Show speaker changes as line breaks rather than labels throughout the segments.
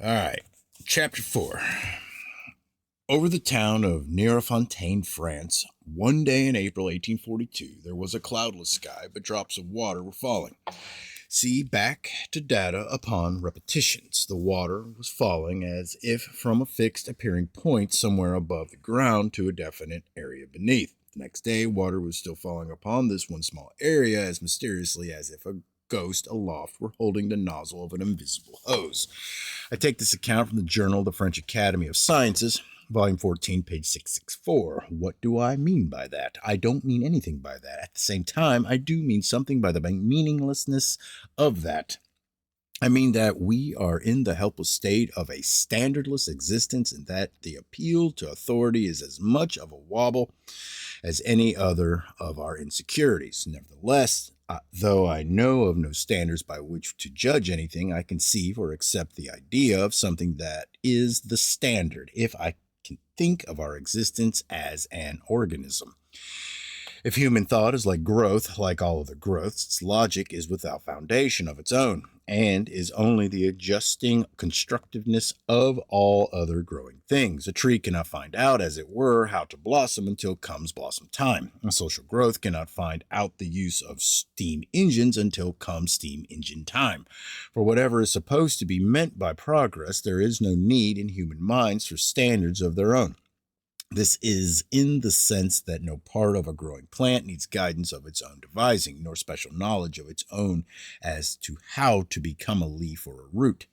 All right, Chapter 4. Over the town of Nierefontaine, France, one day in April 1842, there was a cloudless sky, but drops of water were falling. See back to data upon repetitions. The water was falling as if from a fixed appearing point somewhere above the ground to a definite area beneath. The next day, water was still falling upon this one small area as mysteriously as if a ghost aloft were holding the nozzle of an invisible hose. I take this account from the Journal of the French Academy of Sciences, Volume 14, page 664. What do I mean by that? I don't mean anything by that. At the same time, I do mean something by the meaninglessness of that. I mean that we are in the helpless state of a standardless existence and that the appeal to authority is as much of a wobble as any other of our insecurities. Nevertheless, though I know of no standards by which to judge anything, I conceive or accept the idea of something that is the standard, if I can think of our existence as an organism. If human thought is like growth, like all other growths, its logic is without foundation of its own, and is only the adjusting constructiveness of all other growing things. A tree cannot find out, as it were, how to blossom until comes blossom time. A social growth cannot find out the use of steam engines until comes steam engine time. For whatever is supposed to be meant by progress, there is no need in human minds for standards of their own. This is in the sense that no part of a growing plant needs guidance of its own devising, nor special knowledge of its own as to how to become a leaf or a root.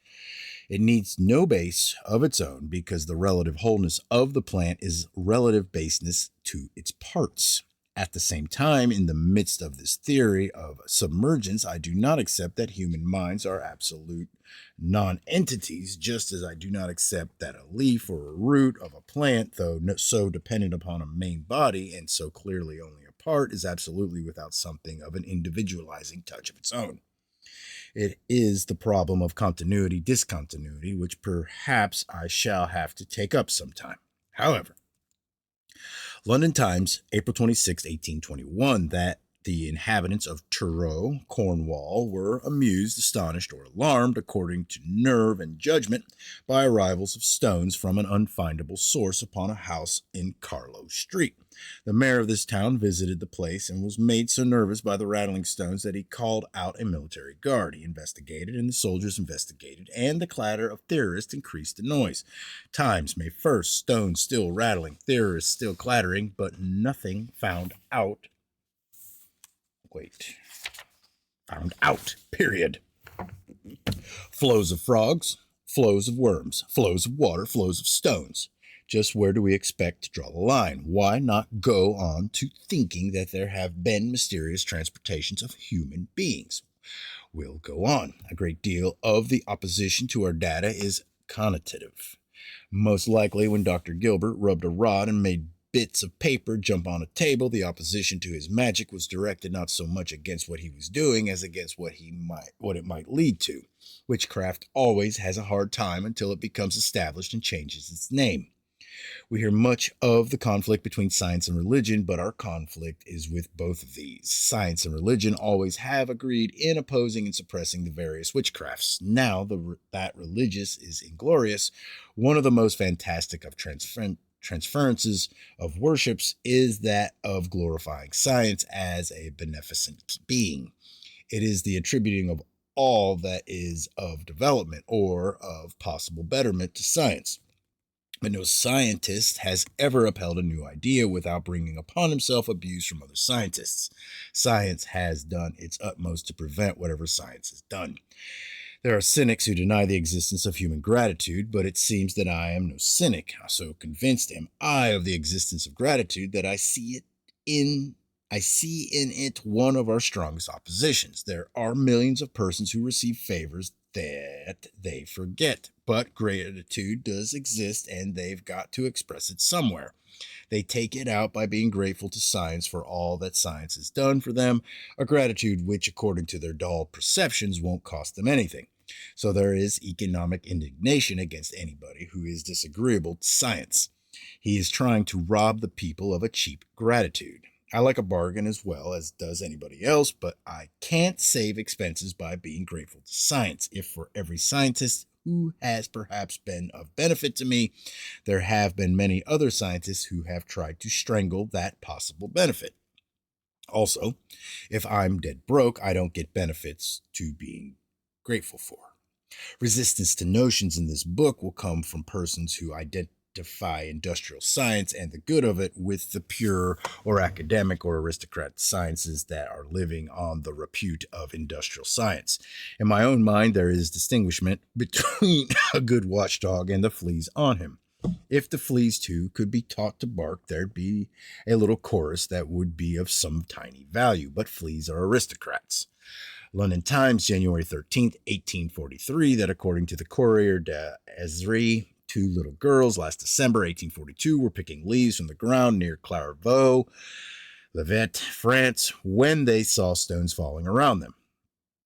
It needs no base of its own because the relative wholeness of the plant is relative baseness to its parts. At the same time, in the midst of this theory of submergence, I do not accept that human minds are absolute non-entities, just as I do not accept that a leaf or a root of a plant, though so dependent upon a main body and so clearly only a part, is absolutely without something of an individualizing touch of its own. It is the problem of continuity-discontinuity, which perhaps I shall have to take up sometime. However, London Times, April 26, 1821, that the inhabitants of Truro, Cornwall, were amused, astonished, or alarmed, according to nerve and judgment, by arrivals of stones from an unfindable source upon a house in Carlow Street. The mayor of this town visited the place and was made so nervous by the rattling stones that he called out a military guard. He investigated, and the soldiers investigated, and the clatter of theorists increased the noise. Times, May 1st, stones still rattling, theorists still clattering, but nothing found out. Found out, period. Flows of frogs, flows of worms, flows of water, flows of stones. Just where do we expect to draw the line? Why not go on to thinking that there have been mysterious transportations of human beings? We'll go on. A great deal of the opposition to our data is connotative. Most likely, when Dr. Gilbert rubbed a rod and made bits of paper jump on a table, the opposition to his magic was directed not so much against what he was doing as against what it might lead to. Witchcraft always has a hard time until it becomes established and changes its name. We hear much of the conflict between science and religion, but our conflict is with both of these. Science and religion always have agreed in opposing and suppressing the various witchcrafts. Now that religious is inglorious, one of the most fantastic of transferences of worships is that of glorifying science as a beneficent being. It is the attributing of all that is of development or of possible betterment to science. But no scientist has ever upheld a new idea without bringing upon himself abuse from other scientists. Science has done its utmost to prevent whatever science has done. There are cynics who deny the existence of human gratitude, but it seems that I am no cynic. So convinced am I of the existence of gratitude that I see in it one of our strongest oppositions. There are millions of persons who receive favors that they forget, but gratitude does exist and they've got to express it somewhere. They take it out by being grateful to science for all that science has done for them, a gratitude which, according to their dull perceptions, won't cost them anything. So there is economic indignation against anybody who is disagreeable to science. He is trying to rob the people of a cheap gratitude. I like a bargain as well as does anybody else, but I can't save expenses by being grateful to science. If for every scientist who has perhaps been of benefit to me, there have been many other scientists who have tried to strangle that possible benefit. Also, if I'm dead broke, I don't get benefits to being grateful for. Resistance to notions in this book will come from persons who identify industrial science and the good of it with the pure or academic or aristocrat sciences that are living on the repute of industrial science. In my own mind, there is distinguishment between a good watchdog and the fleas on him. If the fleas too could be taught to bark, there'd be a little chorus that would be of some tiny value, but fleas are aristocrats. London Times, January 13th, 1843, that according to the Courrier d'Isère, two little girls last December 1842 were picking leaves from the ground near Clairvaux, Levet, France, when they saw stones falling around them.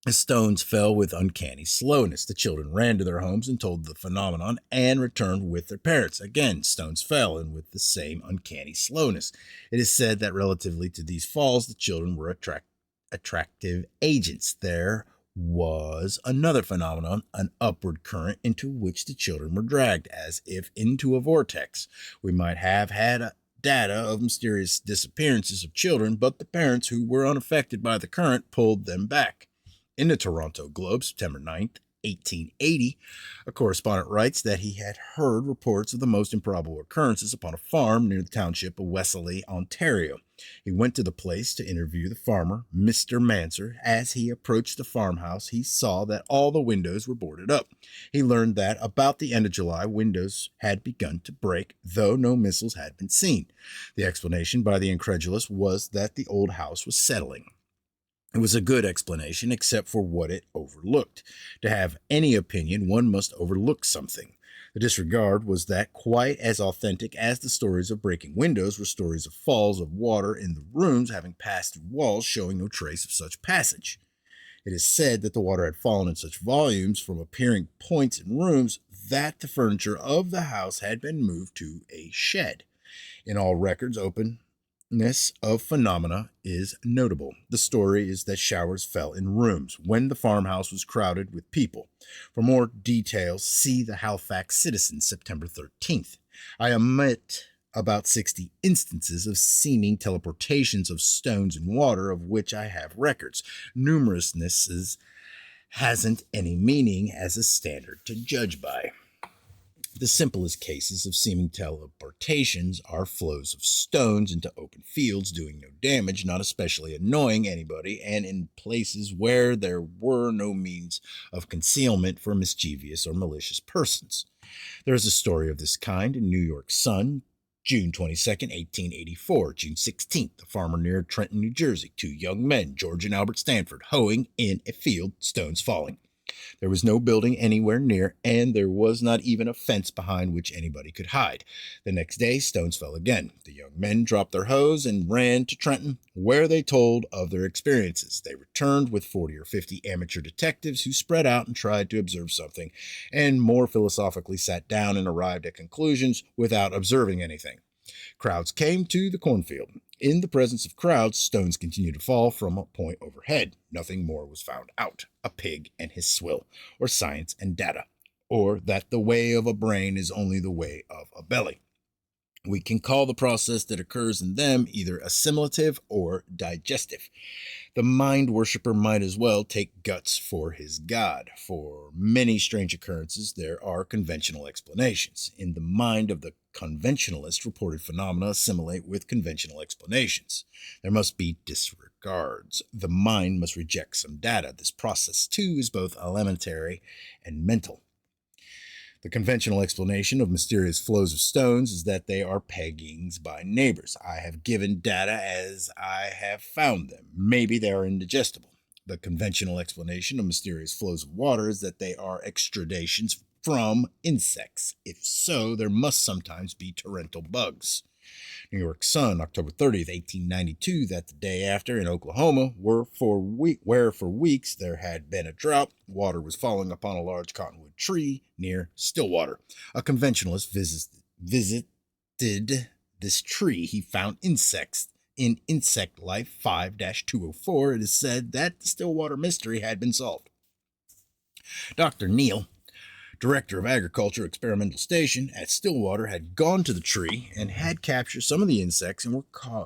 The stones fell with uncanny slowness. The children ran to their homes and told the phenomenon and returned with their parents. Again, stones fell, and with the same uncanny slowness. It is said that relatively to these falls, the children were attractive agents. There was another phenomenon, an upward current into which the children were dragged, as if into a vortex. We might have had data of mysterious disappearances of children, but the parents who were unaffected by the current pulled them back. In the Toronto Globe, September 9th, 1880, a correspondent writes that he had heard reports of the most improbable occurrences upon a farm near the township of Wesley, Ontario. He went to the place to interview the farmer, Mr. Manser. As he approached the farmhouse, he saw that all the windows were boarded up. He learned that about the end of July, windows had begun to break, though no missiles had been seen. The explanation by the incredulous was that the old house was settling. It was a good explanation, except for what it overlooked. To have any opinion, one must overlook something. The disregard was that quite as authentic as the stories of breaking windows were stories of falls of water in the rooms having passed through walls showing no trace of such passage. It is said that the water had fallen in such volumes from appearing points in rooms that the furniture of the house had been moved to a shed. In all records, openness of phenomena is notable. The story is that showers fell in rooms when the farmhouse was crowded with people. For more details, see the Halifax Citizen, September 13th. I omit about 60 instances of seeming teleportations of stones and water of which I have records. Numerousness hasn't any meaning as a standard to judge by. The simplest cases of seeming teleportations are flows of stones into open fields doing no damage, not especially annoying anybody, and in places where there were no means of concealment for mischievous or malicious persons. There is a story of this kind in New York Sun, June 22nd, 1884. June 16th, a farmer near Trenton, New Jersey. Two young men, George and Albert Stanford, hoeing in a field, stones falling. There was no building anywhere near, and there was not even a fence behind which anybody could hide. The next day, stones fell again. The young men dropped their hoes and ran to Trenton, where they told of their experiences. They returned with 40 or 50 amateur detectives who spread out and tried to observe something, and more philosophically sat down and arrived at conclusions without observing anything. Crowds came to the cornfield. In the presence of crowds, stones continued to fall from a point overhead. Nothing more was found out. A pig and his swill, or science and data, or that the way of a brain is only the way of a belly. We can call the process that occurs in them either assimilative or digestive. The mind worshipper might as well take guts for his god. For many strange occurrences, there are conventional explanations. In the mind of the conventionalist, reported phenomena assimilate with conventional explanations. There must be disregards. The mind must reject some data. This process, too, is both elementary and mental. The conventional explanation of mysterious flows of stones is that they are peggings by neighbors. I have given data as I have found them. Maybe they are indigestible. The conventional explanation of mysterious flows of water is that they are extradations from insects. If so, there must sometimes be torrential bugs. New York Sun, October 30th, 1892, that the day after in Oklahoma, where for weeks there had been a drought, water was falling upon a large cottonwood tree near Stillwater. A conventionalist visited this tree. He found insects. In Insect Life 5-204, it is said that the Stillwater mystery had been solved. Dr. Neal director of Agriculture Experimental Station at Stillwater, had gone to the tree and had captured some of the insects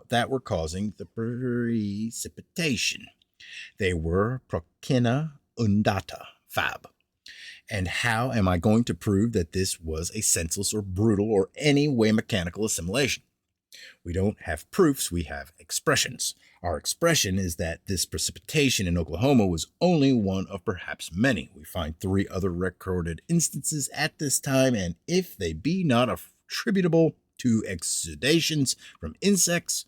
that were causing the precipitation. They were Prochyna undata, Fab. And how am I going to prove that this was a senseless or brutal or any way mechanical assimilation? We don't have proofs, we have expressions. Our expression is that this precipitation in Oklahoma was only one of perhaps many. We find 3 other recorded instances at this time, and if they be not attributable to exudations from insects,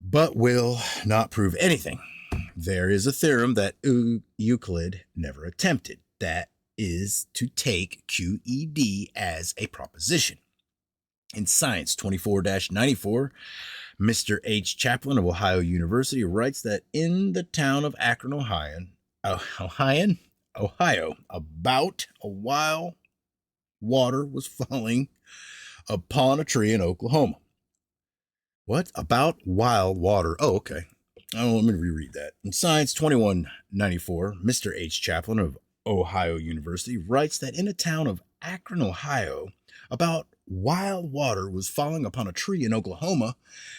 but will not prove anything. There is a theorem that Euclid never attempted, that is to take QED as a proposition. In Science 24-94, Mr. H. Chaplin of Ohio University writes that in the town of Akron, Ohio, about a while water was falling upon a tree in Oklahoma. What? About wild water. Oh, okay. Let me reread that. In Science 2194, Mr. H. Chaplin of Ohio University writes that in a town of Akron, Ohio, about wild water was falling upon a tree in Oklahoma.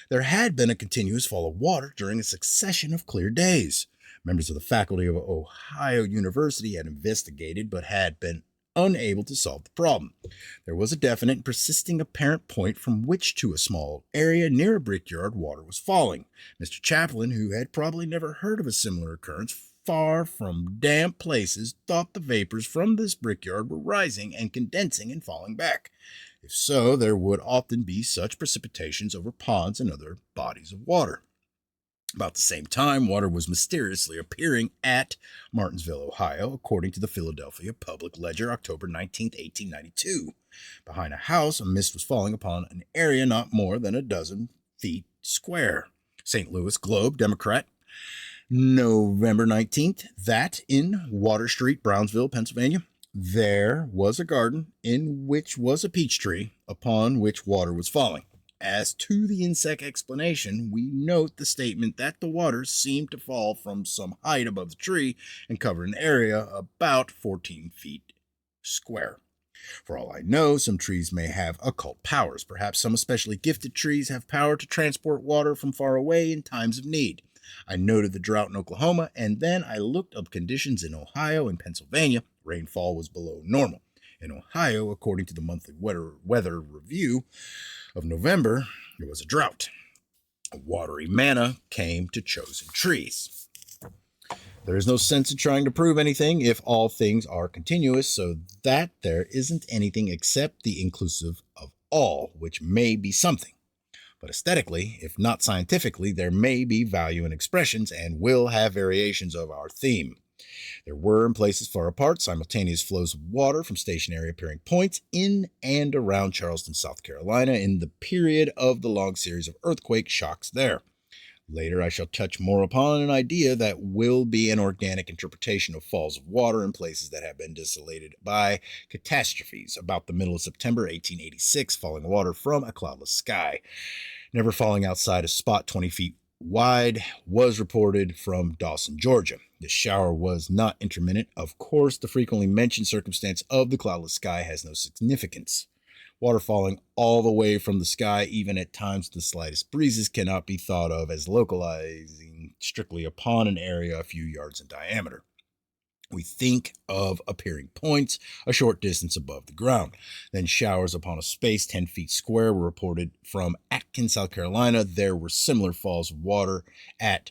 There had been a continuous fall of water during a succession of clear days. Members of the faculty of Ohio University had investigated but had been unable to solve the problem. There was a definite and persisting apparent point from which to a small area near a brickyard water was falling. Mr. Chaplin, who had probably never heard of a similar occurrence far from damp places, thought the vapors from this brickyard were rising and condensing and falling back. If so, there would often be such precipitations over ponds and other bodies of water. About the same time, water was mysteriously appearing at Martinsville, Ohio, according to the Philadelphia Public Ledger, October 19, 1892. Behind a house, a mist was falling upon an area not more than a dozen feet square. St. Louis Globe, Democrat, November 19th, that in Water Street, Brownsville, Pennsylvania, there was a garden in which was a peach tree upon which water was falling. As to the insect explanation, we note the statement that the water seemed to fall from some height above the tree and cover an area about 14 feet square. For all I know, some trees may have occult powers. Perhaps some especially gifted trees have power to transport water from far away in times of need. I noted the drought in Oklahoma, and then I looked up conditions in Ohio and Pennsylvania. Rainfall was below normal. In Ohio, according to the monthly weather review of November, there was a drought. A watery manna came to chosen trees. There is no sense in trying to prove anything if all things are continuous, so that there isn't anything except the inclusive of all, which may be something. But aesthetically, if not scientifically, there may be value in expressions and will have variations of our theme. There were, in places far apart, simultaneous flows of water from stationary appearing points in and around Charleston, South Carolina, in the period of the long series of earthquake shocks there. Later, I shall touch more upon an idea that will be an organic interpretation of falls of water in places that have been desolated by catastrophes. About the middle of September 1886, falling water from a cloudless sky, never falling outside a spot 20 feet wide, was reported from Dawson, Georgia. The shower was not intermittent. Of course, the frequently mentioned circumstance of the cloudless sky has no significance. Water falling all the way from the sky, even at times the slightest breezes, cannot be thought of as localizing strictly upon an area a few yards in diameter. We think of appearing points a short distance above the ground. Then showers upon a space 10 feet square were reported from Atkins, South Carolina. There were similar falls of water at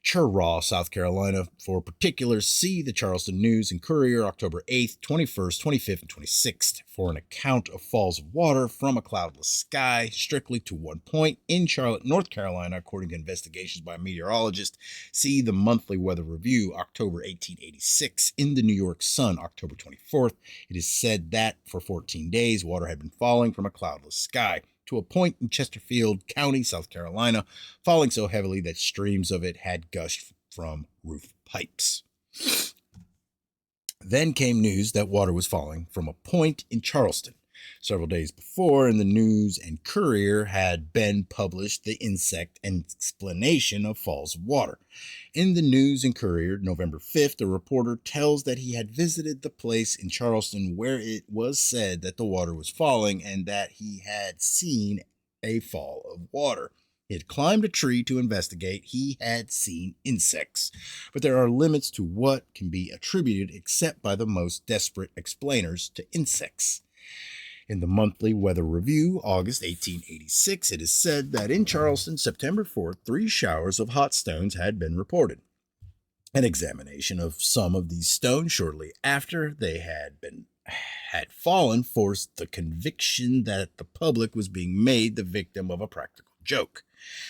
Cheraw, South Carolina. For particulars, see the Charleston News and Courier, October 8th, 21st, 25th, and 26th. For an account of falls of water from a cloudless sky, strictly to one point in Charlotte, North Carolina, according to investigations by a meteorologist, see the Monthly Weather Review, October 1886, in the New York Sun, October 24th. It is said that for 14 days, water had been falling from a cloudless sky to a point in Chesterfield County, South Carolina, falling so heavily that streams of it had gushed from roof pipes. Then came news that water was falling from a point in Charleston. Several days before, in the News and Courier had been published the insect explanation of falls of water. In the News and Courier, November 5th, a reporter tells that he had visited the place in Charleston where it was said that the water was falling and that he had seen a fall of water. He had climbed a tree to investigate. He had seen insects. But there are limits to what can be attributed except by the most desperate explainers to insects. In the Monthly Weather Review, August 1886, it is said that in Charleston, September 4th, 3 showers of hot stones had been reported. An examination of some of these stones shortly after they had fallen forced the conviction that the public was being made the victim of a practical joke.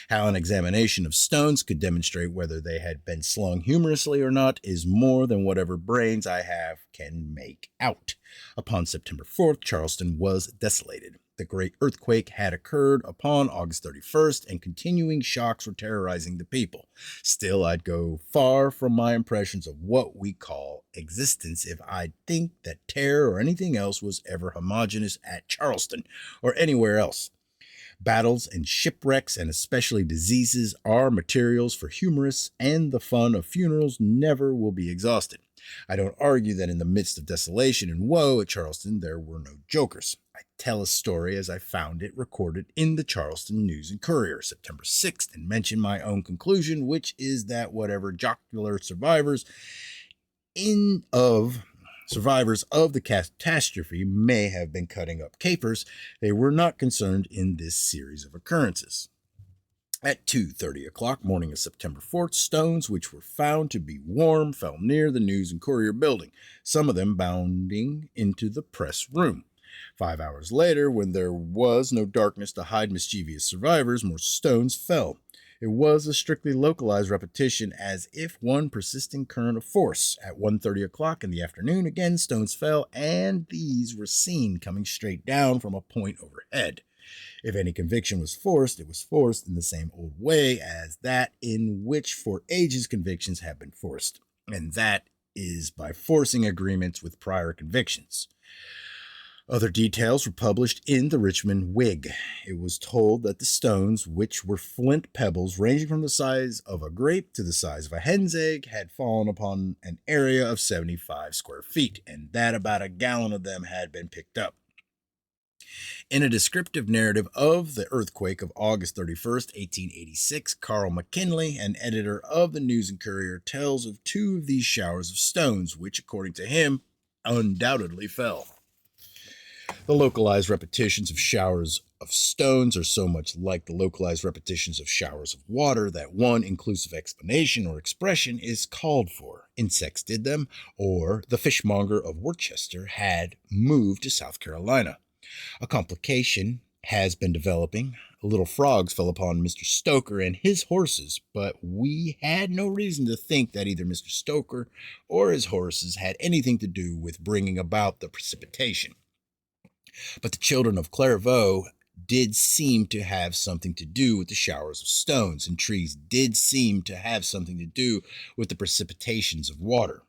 How an examination of stones could demonstrate whether they had been slung humorously or not is more than whatever brains I have can make out. Upon September 4th, Charleston was desolated. The great earthquake had occurred upon August 31st, and continuing shocks were terrorizing the people. Still, I'd go far from my impressions of what we call existence if I'd think that terror or anything else was ever homogeneous at Charleston or anywhere else. Battles and shipwrecks, and especially diseases, are materials for humorists, and the fun of funerals never will be exhausted. I don't argue that in the midst of desolation and woe at Charleston there were no jokers. I tell a story as I found it recorded in the Charleston News and Courier, September 6th, and mention my own conclusion, which is that whatever jocular survivors of the catastrophe may have been cutting up capers, they were not concerned in this series of occurrences. At 2:30 o'clock morning of September 4th, stones which were found to be warm fell near the News and Courier building, some of them bounding into the press room. 5 hours later, when there was no darkness to hide mischievous survivors, more stones fell. It was a strictly localized repetition, as if one persisting current of force. At 1:30 o'clock in the afternoon, again stones fell, and these were seen coming straight down from a point overhead. If any conviction was forced, it was forced in the same old way as that in which for ages convictions have been forced, and that is by forcing agreements with prior convictions. Other details were published in the Richmond Whig. It was told that the stones, which were flint pebbles ranging from the size of a grape to the size of a hen's egg, had fallen upon an area of 75 square feet, and that about a gallon of them had been picked up. In a descriptive narrative of the earthquake of August 31st, 1886, Carl McKinley, an editor of the News and Courier, tells of 2 of these showers of stones, which, according to him, undoubtedly fell. The localized repetitions of showers of stones are so much like the localized repetitions of showers of water that one inclusive explanation or expression is called for. Insects did them, or the fishmonger of Worcester had moved to South Carolina. A complication has been developing. Little frogs fell upon Mr. Stoker and his horses, but we had no reason to think that either Mr. Stoker or his horses had anything to do with bringing about the precipitation. But the children of Clairvaux did seem to have something to do with the showers of stones, and trees did seem to have something to do with the precipitations of water.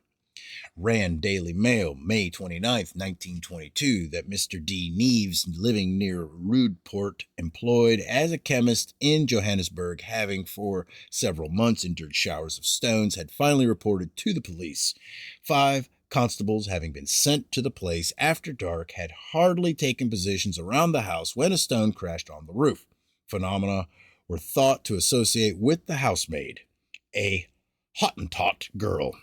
Rand Daily Mail, May 29, 1922, that Mr. D. Neves, living near Rudeport, employed as a chemist in Johannesburg, having for several months endured showers of stones, had finally reported to the police. 5 constables, having been sent to the place after dark, had hardly taken positions around the house when a stone crashed on the roof. Phenomena were thought to associate with the housemaid, a Hottentot girl.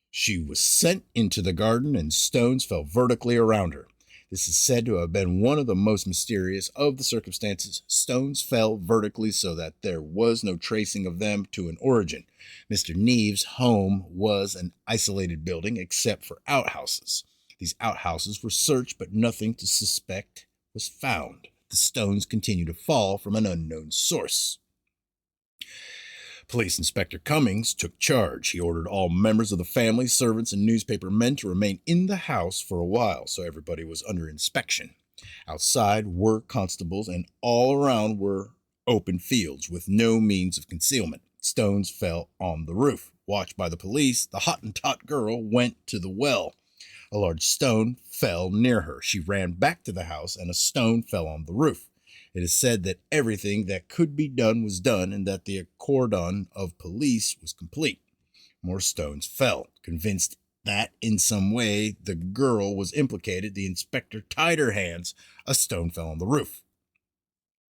She was sent into the garden, and stones fell vertically around her. This is said to have been one of the most mysterious of the circumstances. Stones fell vertically so that there was no tracing of them to an origin. Mr. Neves' home was an isolated building except for outhouses. These outhouses were searched, but nothing to suspect was found. The stones continued to fall from an unknown source. Police Inspector Cummings took charge. He ordered all members of the family, servants, and newspaper men to remain in the house for a while, so everybody was under inspection. Outside were constables, and all around were open fields with no means of concealment. Stones fell on the roof. Watched by the police, the Hottentot girl went to the well. A large stone fell near her. She ran back to the house, and a stone fell on the roof. It is said that everything that could be done was done and that the cordon of police was complete. More stones fell. Convinced that in some way the girl was implicated, the inspector tied her hands. A stone fell on the roof.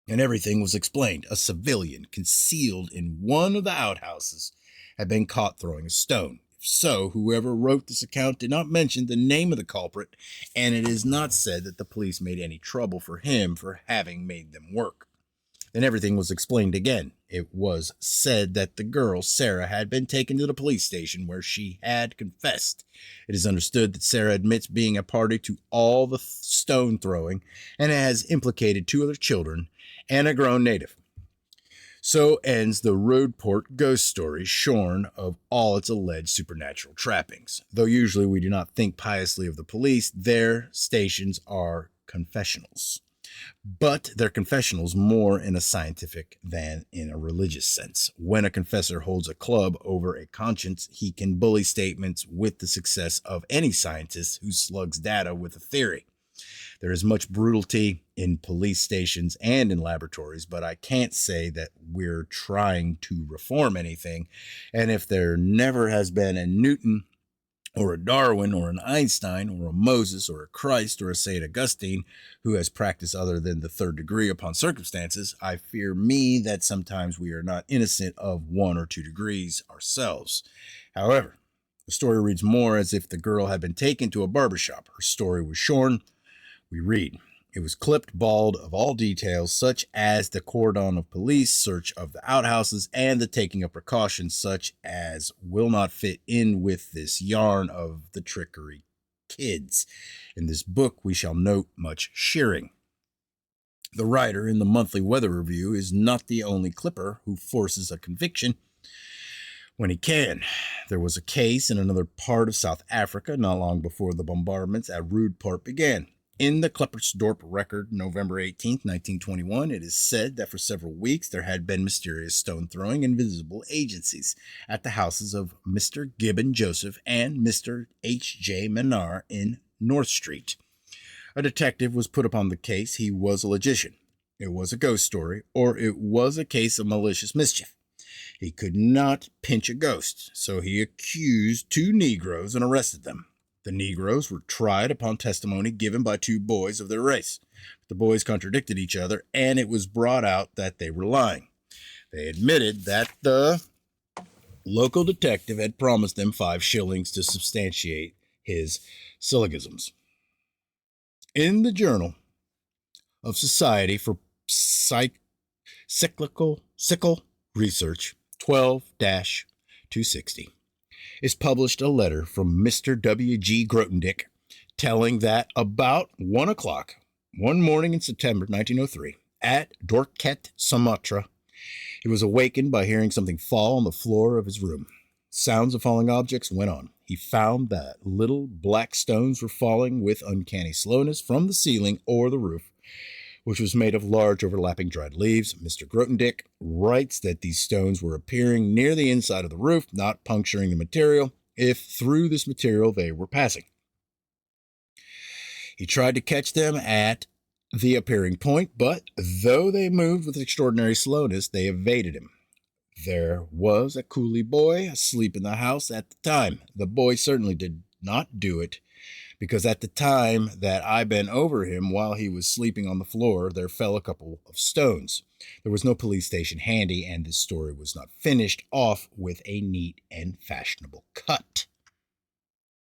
And everything was explained. A civilian concealed in one of the outhouses had been caught throwing a stone. If so, whoever wrote this account did not mention the name of the culprit, and it is not said that the police made any trouble for him for having made them work. Then everything was explained again. It was said that the girl, Sarah, had been taken to the police station where she had confessed. It is understood that Sarah admits being a party to all the stone throwing and has implicated 2 other children and a grown native. So ends the Roadport ghost story, shorn of all its alleged supernatural trappings. Though usually we do not think piously of the police, their stations are confessionals. But they're confessionals more in a scientific than in a religious sense. When a confessor holds a club over a conscience, he can bully statements with the success of any scientist who slugs data with a theory. There is much brutality in police stations and in laboratories, but I can't say that we're trying to reform anything. And if there never has been a Newton or a Darwin or an Einstein or a Moses or a Christ or a St. Augustine who has practiced other than the 3rd degree upon circumstances, I fear me that sometimes we are not innocent of 1 or 2 degrees ourselves. However, the story reads more as if the girl had been taken to a barbershop. Her story was shorn. We read, it was clipped bald of all details, such as the cordon of police, search of the outhouses, and the taking of precautions such as will not fit in with this yarn of the trickery kids. In this book, we shall note much shearing. The writer in the Monthly Weather Review is not the only clipper who forces a conviction when he can. There was a case in another part of South Africa not long before the bombardments at Roodeport began. In the Klerksdorp record, November 18, 1921, it is said that for several weeks there had been mysterious stone-throwing invisible agencies at the houses of Mr. Gibbon Joseph and Mr. H.J. Menard in North Street. A detective was put upon the case. He was a logician. It was a ghost story, or it was a case of malicious mischief. He could not pinch a ghost, so he accused 2 Negroes and arrested them. The Negroes were tried upon testimony given by 2 boys of their race. The boys contradicted each other, and it was brought out that they were lying. They admitted that the local detective had promised them 5 shillings to substantiate his syllogisms. In the Journal of Society for Psychical Research, 12-260, is published a letter from Mr. W.G. Grothendieck telling that about 1 o'clock one morning in September 1903 at Dorset, Sumatra, he was awakened by hearing something fall on the floor of his room. Sounds of falling objects went on. He found that little black stones were falling with uncanny slowness from the ceiling or the roof, which was made of large overlapping dried leaves. Mr. Grothendieck writes that these stones were appearing near the inside of the roof, not puncturing the material, if through this material they were passing. He tried to catch them at the appearing point, but though they moved with extraordinary slowness, they evaded him. There was a coolie boy asleep in the house at the time. The boy certainly did not do it, because at the time that I bent over him while he was sleeping on the floor, there fell a couple of stones. There was no police station handy, and this story was not finished off with a neat and fashionable cut.